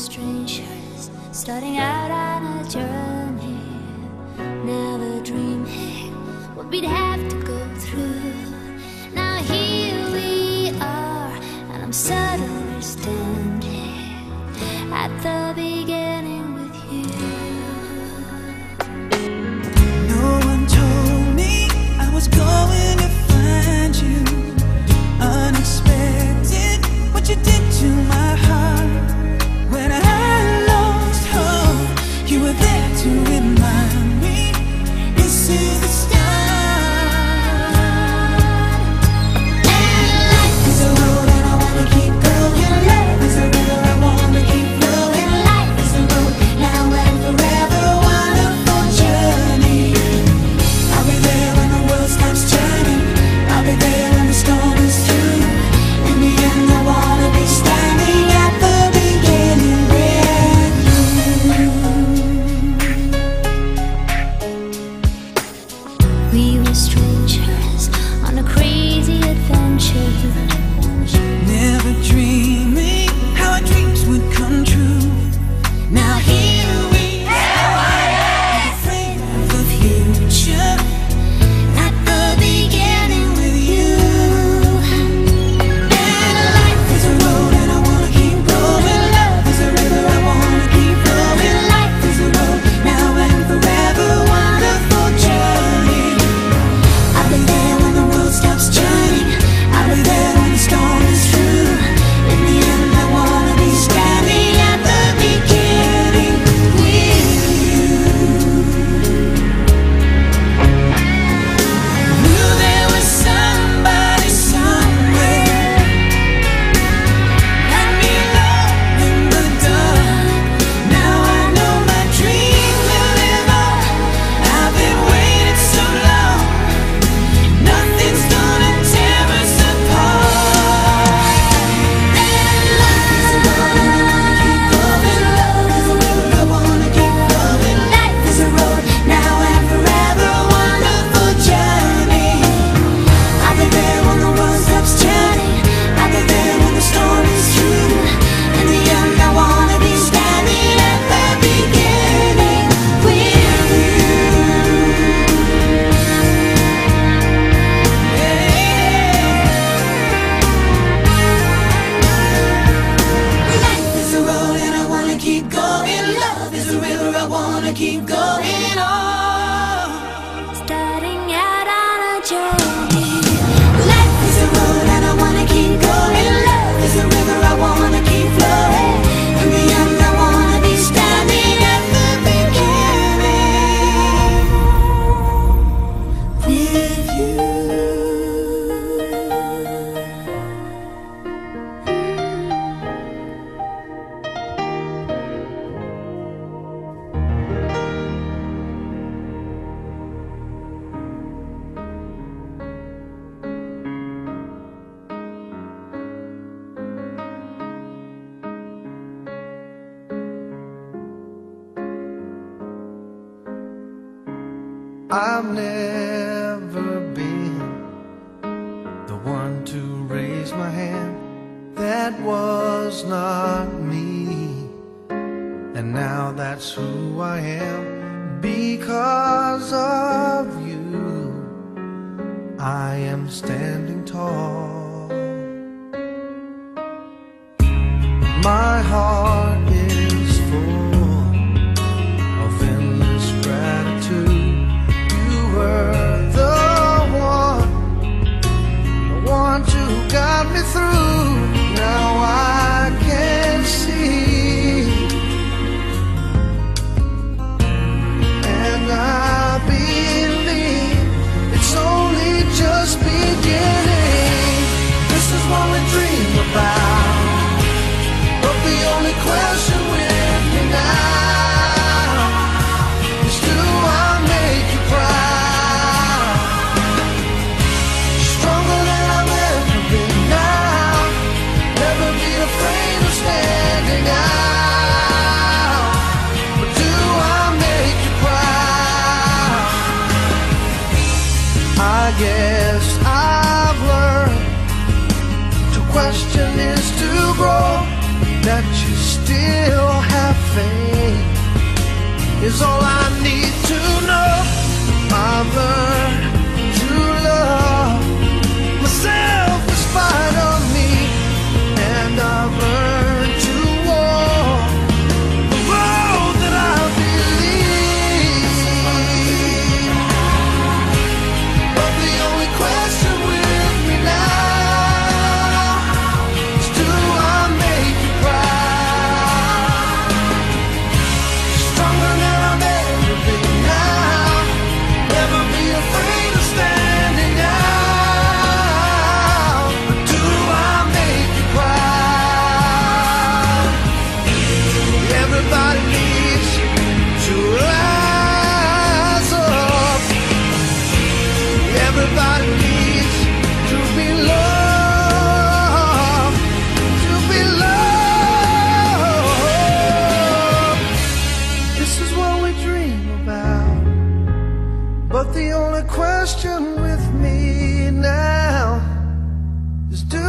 strangers, starting out on a journey, never dreaming what we'd have to go through. Now here we are, and I'm suddenly standing at the beginning with you. No one told me I was going to find you. Unexpected, what you did to my heart. When I lost hope, you were there to remind me this is the start. And life is a road and I wanna keep going. Life is a river I wanna keep flowing. Life is a road now and forever, wonderful journey. I'll be there when the world stops turning. I'll be there when the storm is through. In the end I wanna be standing at the beginning with you. We were strangers on a crazy adventure, Never dreaming how our dreams would come true. Now here we are, afraid of the future, at the beginning with you. And life is a road and I wanna keep going. Love is a river I wanna keep flowing. Life is a road now and forever, wonderful journey. I'll be there when the world stops turning. I'll be there when the storm is through. In the end I wanna be standing at the beginning with you. Knew there was somebody somewhere. Let me love in the dark. Now I know my dream will live on. I've been waiting so long. Nothing's gonna tear us apart. And life is a road and I wanna keep going. Love is a river I wanna keep flowing. Life is a road now and forever, wonderful journey. I'll be there when the world stops turning. I'll be there when the storm is through. In the end I wanna be standing at the beginning with you. Life is a road and I wanna keep going. Love is a river I wanna keep going on. starting out on a journey. Life is a road and I wanna keep going. Love is a river I wanna keep flowing. In the end I wanna be standing at the beginning with you. I've never been the one to raise my hand. That was not me. And now that's who I am. Because of you, I am standing tall. My heart is full of endless gratitude. You were the one to guide me through. Now I can see, and I believe it's only just beginning. This is what we dream about, but the only question with me now is, do I make you proud? Stronger than I've ever been now. fame is all I need to know. I've learned to love myself in spite of me, and I've learned to walk the road that I believe. But the only question with me now is, do I make you proud? Stronger than I've ever been now. Never be afraid of standing out. But do I make you proud? Everybody needs to rise up. Everybody needs to be loved, to be loved. This is what we dream about. But the only question with me now is, do